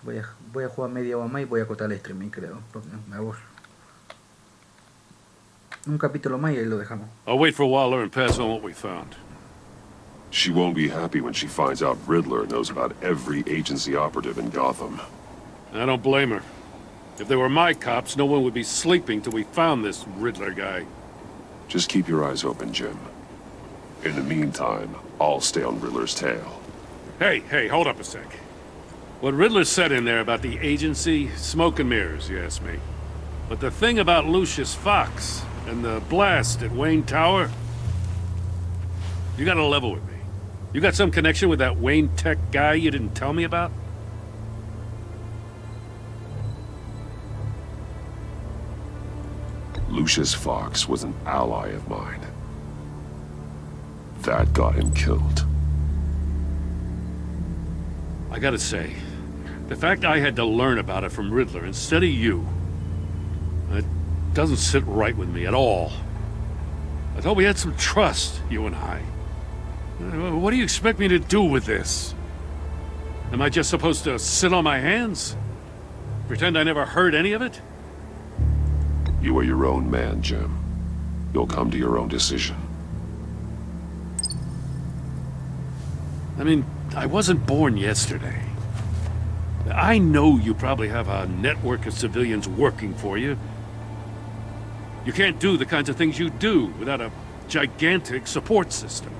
Voy a jugar media hora más y voy a cortar el streaming, creo. Porque me aburro. Un capítulo más y ahí lo dejamos. I'll wait for Waller and pass on what we found. She won't be happy when she finds out Riddler knows about every agency operative in Gotham. I don't blame her. If they were my cops, no one would be sleeping till we found this Riddler guy. Just keep your eyes open, Jim. In the meantime, I'll stay on Riddler's tail. Hey, hold up a sec. What Riddler said in there about the agency, smoke and mirrors, you ask me. But the thing about Lucius Fox and the blast at Wayne Tower, you gotta level with me. You got some connection with that Wayne Tech guy you didn't tell me about? Lucius Fox was an ally of mine. That got him killed. I gotta say, the fact I had to learn about it from Riddler instead of you, it doesn't sit right with me at all. I thought we had some trust, you and I. What do you expect me to do with this? Am I just supposed to sit on my hands? Pretend I never heard any of it? You are your own man, Jim. You'll come to your own decision. I mean, I wasn't born yesterday. I know you probably have a network of civilians working for you. You can't do the kinds of things you do without a gigantic support system.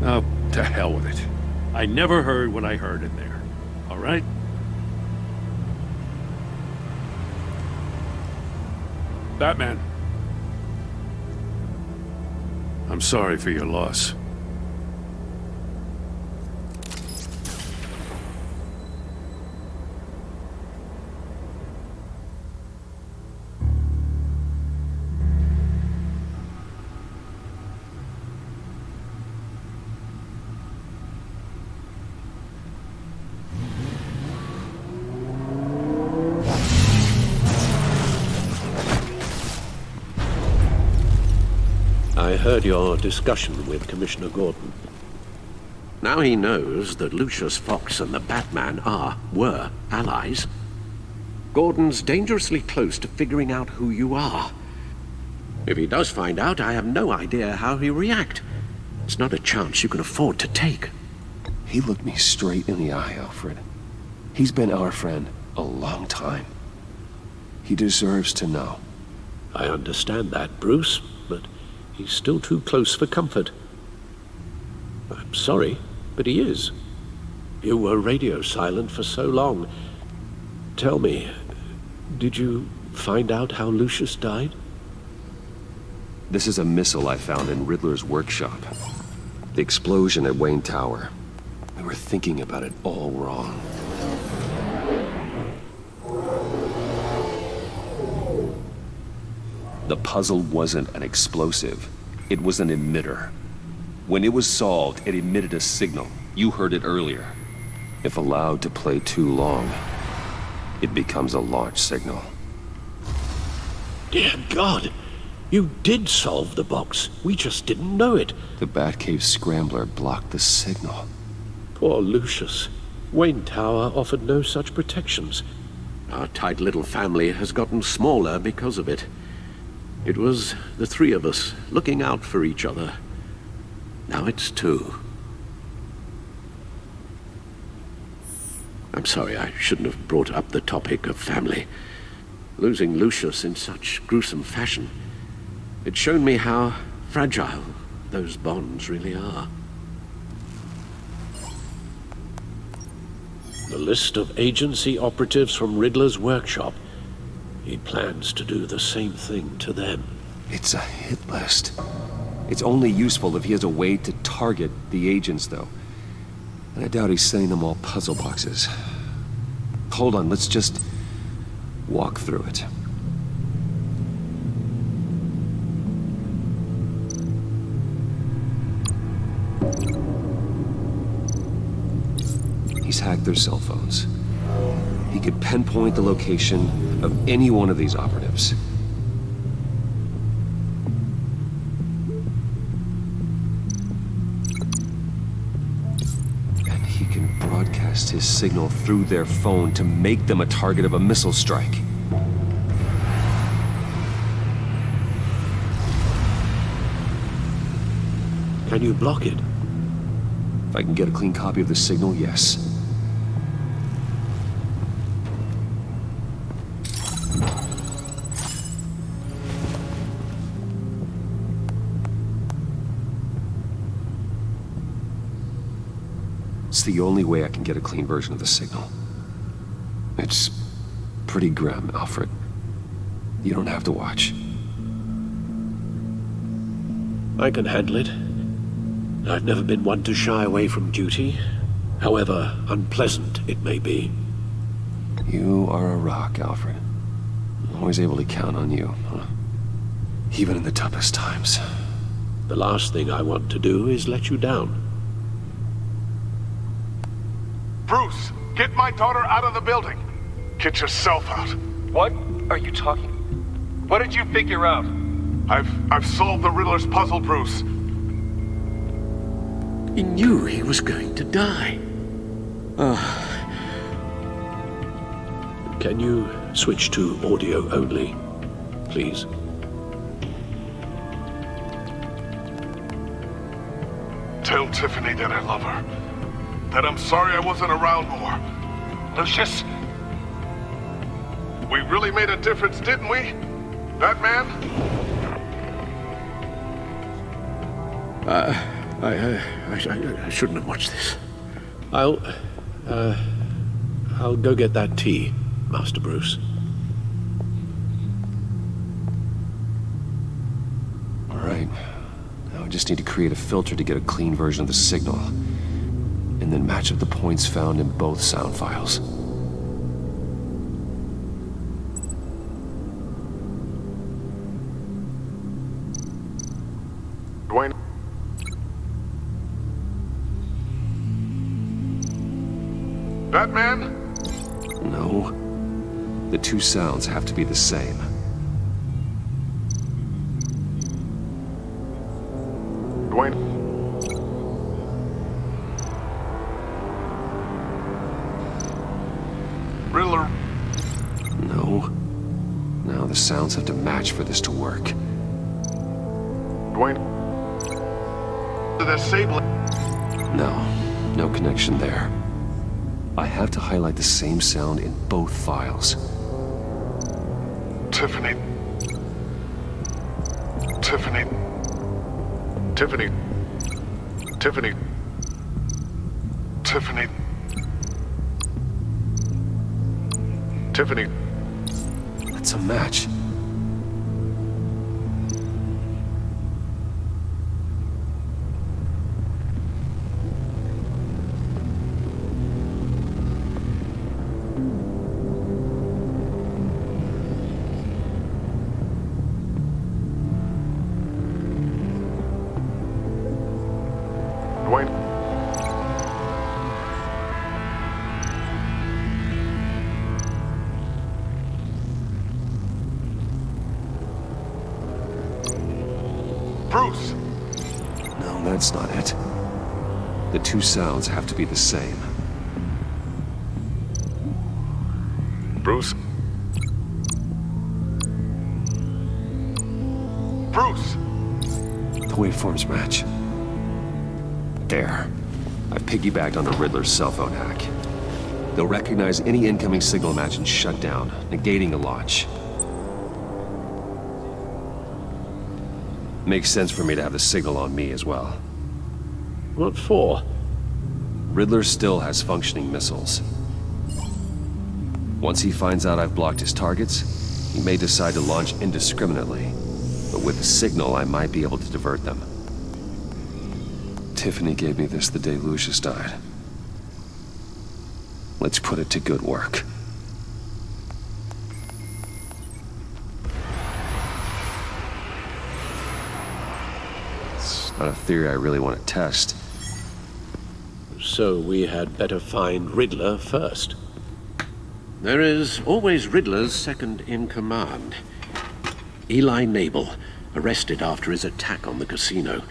Oh, to hell with it. I never heard what I heard in there. All right? Batman. I'm sorry for your loss. I heard your discussion with Commissioner Gordon. Now he knows that Lucius Fox and the Batman were allies. Gordon's dangerously close to figuring out who you are. If he does find out, I have no idea how he'll react. It's not a chance you can afford to take. He looked me straight in the eye, Alfred. He's been our friend a long time. He deserves to know. I understand that, Bruce, but he's still too close for comfort. I'm sorry, but he is. You were radio silent for so long. Tell me, did you find out how Lucius died? This is a missile I found in Riddler's workshop. The explosion at Wayne Tower. We were thinking about it all wrong. The puzzle wasn't an explosive. It was an emitter. When it was solved, it emitted a signal. You heard it earlier. If allowed to play too long, it becomes a launch signal. Dear God! You did solve the box. We just didn't know it. The Batcave scrambler blocked the signal. Poor Lucius. Wayne Tower offered no such protections. Our tight little family has gotten smaller because of it. It was the three of us looking out for each other. Now it's two. I'm sorry, I shouldn't have brought up the topic of family. Losing Lucius in such gruesome fashion, it's shown me how fragile those bonds really are. The list of agency operatives from Riddler's workshop. He plans to do the same thing to them. It's a hit list. It's only useful if he has a way to target the agents, though. And I doubt he's sending them all puzzle boxes. Hold on, let's just walk through it. He's hacked their cell phones. He could pinpoint the location of any one of these operatives. And he can broadcast his signal through their phone to make them a target of a missile strike. Can you block it? If I can get a clean copy of the signal, yes. It's the only way I can get a clean version of the signal. It's pretty grim, Alfred. You don't have to watch. I can handle it. I've never been one to shy away from duty, however unpleasant it may be. You are a rock, Alfred. I'm always able to count on you, huh? Even in the toughest times. The last thing I want to do is let you down. Bruce, get my daughter out of the building. Get yourself out. What are you talking? What did you figure out? I've solved the Riddler's puzzle, Bruce. He knew he was going to die. Can you switch to audio only, please? Tell Tiffany that I love her. That I'm sorry I wasn't around more. Lucius? We really made a difference, didn't we? Batman? I shouldn't have watched this. I'll go get that tea, Master Bruce. All right. Now I just need to create a filter to get a clean version of the signal. And then match up the points found in both sound files. Dwayne? Batman? No. The two sounds have to be the same. Dwayne? Riddler? No. Now the sounds have to match for this to work. Dwayne? The disabling. No connection there. I have to highlight the same sound in both files. Tiffany. Tiffany. Tiffany. Tiffany. Tiffany. Tiffany. That's a match. Dwayne? Bruce! No, that's not it. The two sounds have to be the same. Bruce? Bruce! The waveforms match. There. I've piggybacked on the Riddler's cell phone hack. They'll recognize any incoming signal match and shut down, negating the launch. Makes sense for me to have the signal on me as well. What for? Riddler still has functioning missiles. Once he finds out I've blocked his targets, he may decide to launch indiscriminately. But with the signal, I might be able to divert them. Tiffany gave me this the day Lucius died. Let's put it to good work. It's not a theory I really want to test. So we had better find Riddler first. There is always Riddler's second in command. Eli Nabel, arrested after his attack on the casino.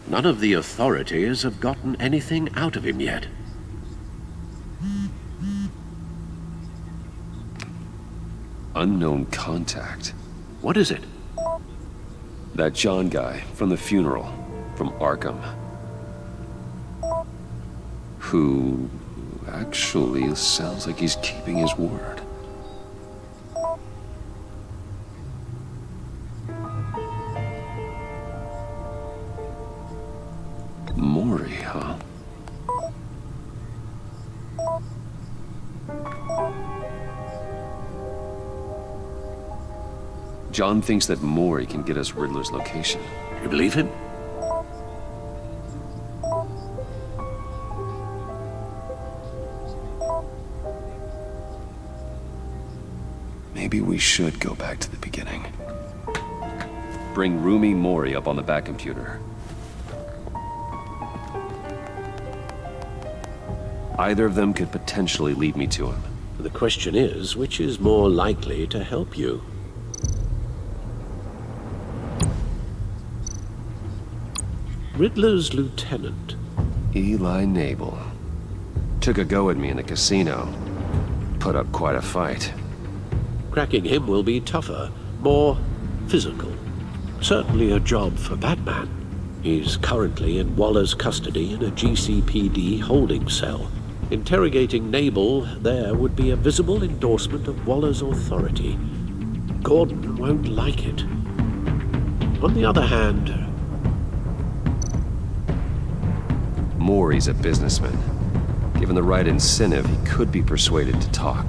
None of the authorities have gotten anything out of him yet. Unknown contact. What is it? That John guy from the funeral, from Arkham. Who actually sounds like he's keeping his word. Mori, huh? John thinks that Mori can get us Riddler's location. You believe him? Maybe we should go back to the beginning. Bring Rumi Mori up on the back computer. Either of them could potentially lead me to him. The question is, which is more likely to help you? Riddler's lieutenant. Eli Nabel. Took a go at me in the casino. Put up quite a fight. Cracking him will be tougher, more physical. Certainly a job for Batman. He's currently in Waller's custody in a GCPD holding cell. Interrogating Nabel there would be a visible endorsement of Waller's authority. Gordon won't like it. On the other hand, Mori's a businessman. Given the right incentive, he could be persuaded to talk.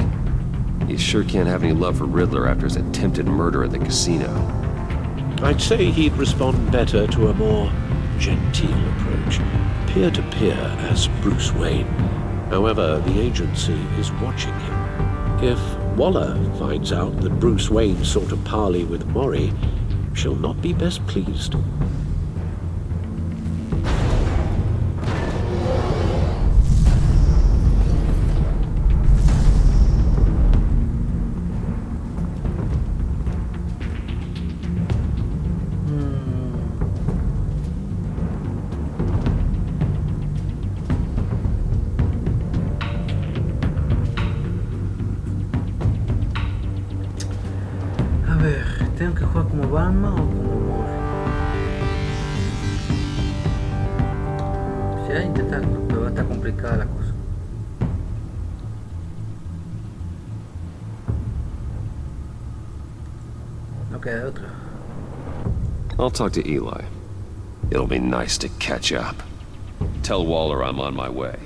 He sure can't have any love for Riddler after his attempted murder at the casino. I'd say he'd respond better to a more genteel approach. Peer-to-peer as Bruce Wayne. However, the agency is watching him. If Waller finds out that Bruce Wayne sought a parley with Mori, she'll not be best pleased. ¿Tengo que jugar como Batman o como Mori? Sí, hay que intentarlo, pero va a estar complicada la cosa. No queda de otra. I'll talk to Eli. It'll be nice to catch up. Tell Waller I'm on my way.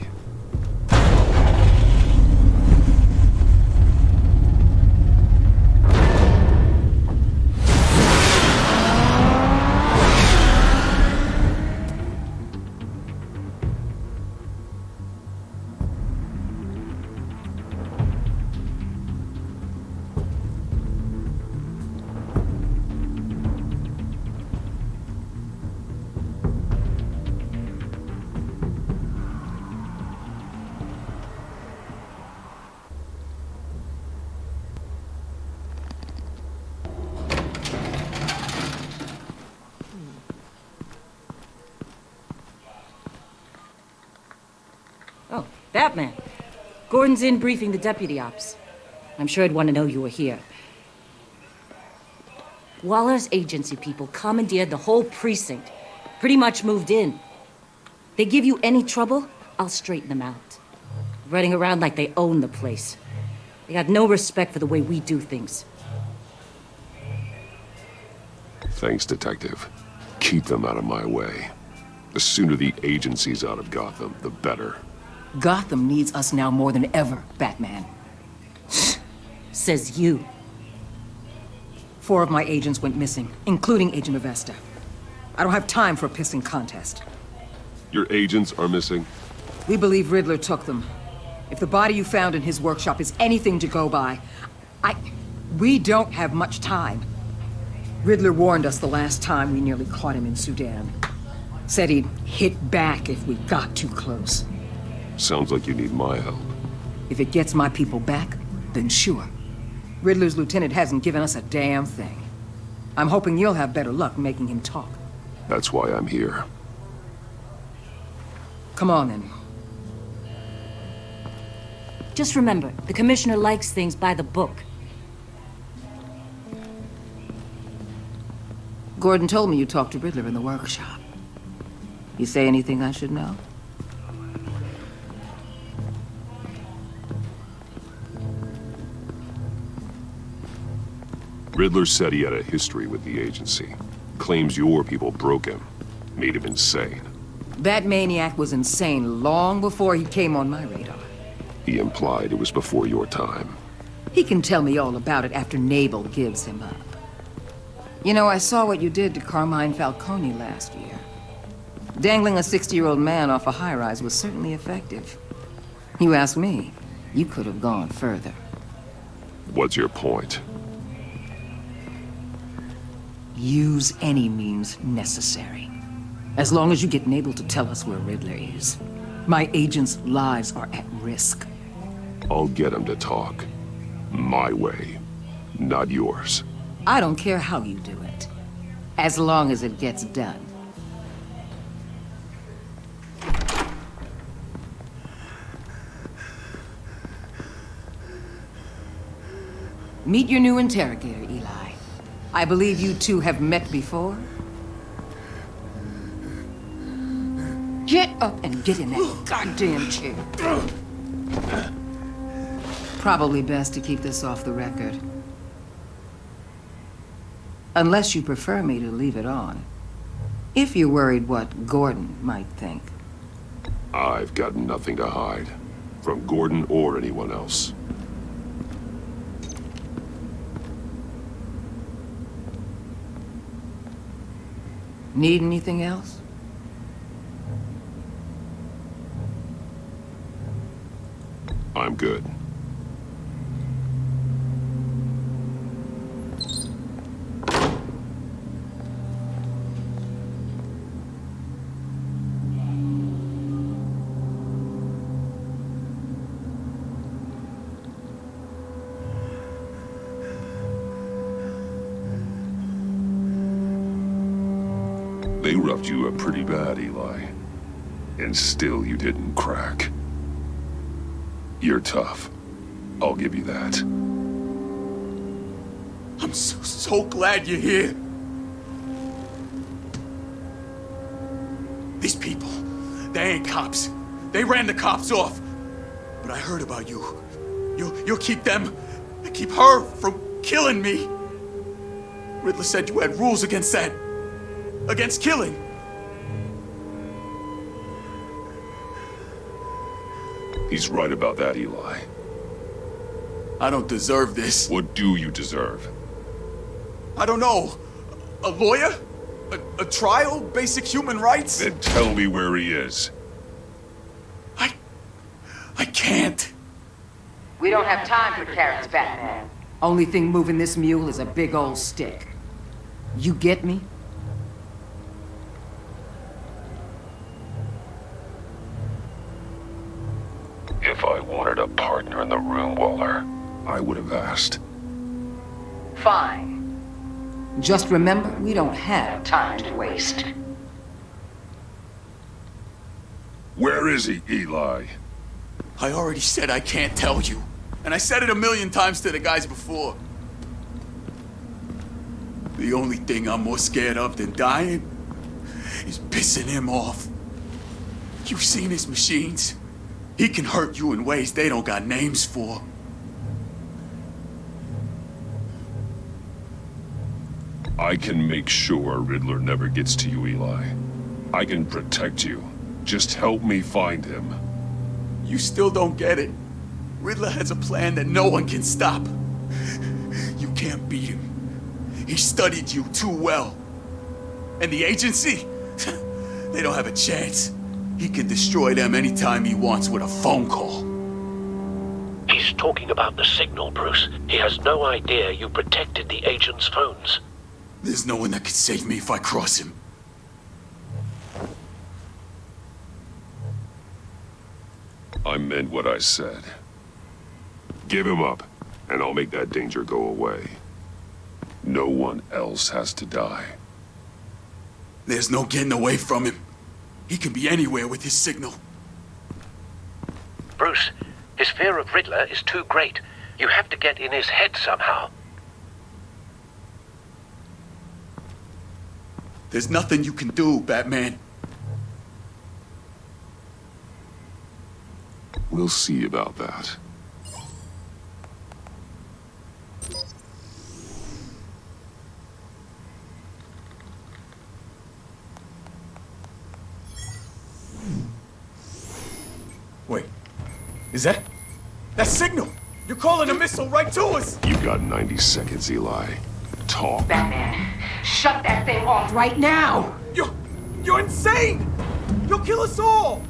Oh, Batman. Gordon's in briefing the deputy ops. I'm sure I'd want to know you were here. Waller's agency people commandeered the whole precinct. Pretty much moved in. They give you any trouble, I'll straighten them out. Running around like they own the place. They got no respect for the way we do things. Thanks, Detective. Keep them out of my way. The sooner the agency's out of Gotham, the better. Gotham needs us now more than ever, Batman. Says you. 4 of my agents went missing, including Agent Avesta. I don't have time for a pissing contest. Your agents are missing? We believe Riddler took them. If the body you found in his workshop is anything to go by, we don't have much time. Riddler warned us the last time we nearly caught him in Sudan. Said he'd hit back if we got too close. Sounds like you need my help. If it gets my people back, then sure. Riddler's lieutenant hasn't given us a damn thing. I'm hoping you'll have better luck making him talk. That's why I'm here. Come on, then. Just remember, the commissioner likes things by the book. Gordon told me you talked to Riddler in the workshop. You say anything I should know? Riddler said he had a history with the agency. Claims your people broke him. Made him insane. That maniac was insane long before he came on my radar. He implied it was before your time. He can tell me all about it after Nabel gives him up. You know, I saw what you did to Carmine Falcone last year. Dangling a 60-year-old man off a high-rise was certainly effective. You ask me, you could have gone further. What's your point? Use any means necessary. As long as you get Nabel to tell us where Riddler is. My agents' lives are at risk. I'll get him to talk. My way, not yours. I don't care how you do it, as long as it gets done. Meet your new interrogator, Eli. I believe you two have met before? Get up and get in that goddamn chair. Probably best to keep this off the record. Unless you prefer me to leave it on. If you're worried what Gordon might think. I've got nothing to hide. From Gordon or anyone else. Need anything else? I'm good. They roughed you up pretty bad, Eli. And still you didn't crack. You're tough. I'll give you that. I'm so glad you're here. These people, they ain't cops. They ran the cops off. But I heard about you. You'll keep them, keep her from killing me. Riddler said you had rules against that. Against killing. He's right about that, Eli. I don't deserve this. What do you deserve? I don't know. A lawyer? A trial? Basic human rights? Then tell me where he is. I can't. We don't have time for carrots, Batman. Only thing moving this mule is a big old stick. You get me? If I wanted a partner in the room, Waller, I would have asked. Fine. Just remember, we don't have time to waste. Where is he, Eli? I already said I can't tell you. And I said it 1,000,000 times to the guys before. The only thing I'm more scared of than dying is pissing him off. You've seen his machines. He can hurt you in ways they don't got names for. I can make sure Riddler never gets to you, Eli. I can protect you. Just help me find him. You still don't get it. Riddler has a plan that no one can stop. You can't beat him. He studied you too well. And the agency? They don't have a chance. He can destroy them anytime he wants with a phone call. He's talking about the signal, Bruce. He has no idea you protected the agent's phones. There's no one that can save me if I cross him. I meant what I said. Give him up, and I'll make that danger go away. No one else has to die. There's no getting away from him. He can be anywhere with his signal. Bruce, his fear of Riddler is too great. You have to get in his head somehow. There's nothing you can do, Batman. We'll see about that. Wait, is that signal? You're calling a missile right to us! You've got 90 seconds, Eli. Talk. Batman, shut that thing off right now! You're insane! You'll kill us all!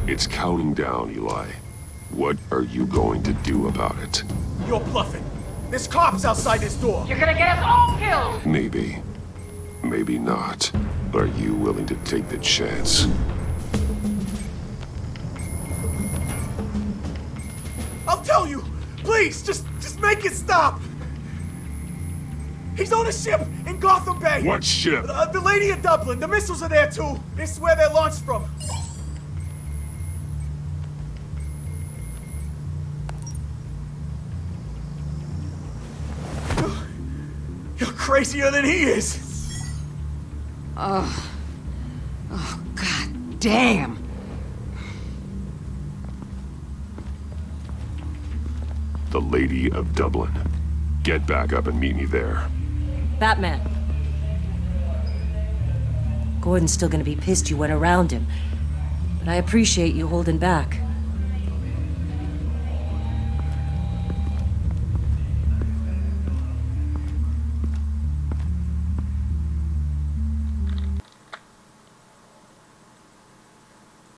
It's counting down, Eli. What are you going to do about it? You're bluffing. There's cops outside this door. You're gonna get us all killed! Maybe. Maybe not. Are you willing to take the chance? I'll tell you! Please, just make it stop! He's on a ship in Gotham Bay! What ship? The Lady of Dublin. The missiles are there too. This is where they're launched from. You're crazier than he is! Oh, god damn! The Lady of Dublin. Get back up and meet me there. Batman. Gordon's still gonna be pissed you went around him. But I appreciate you holding back.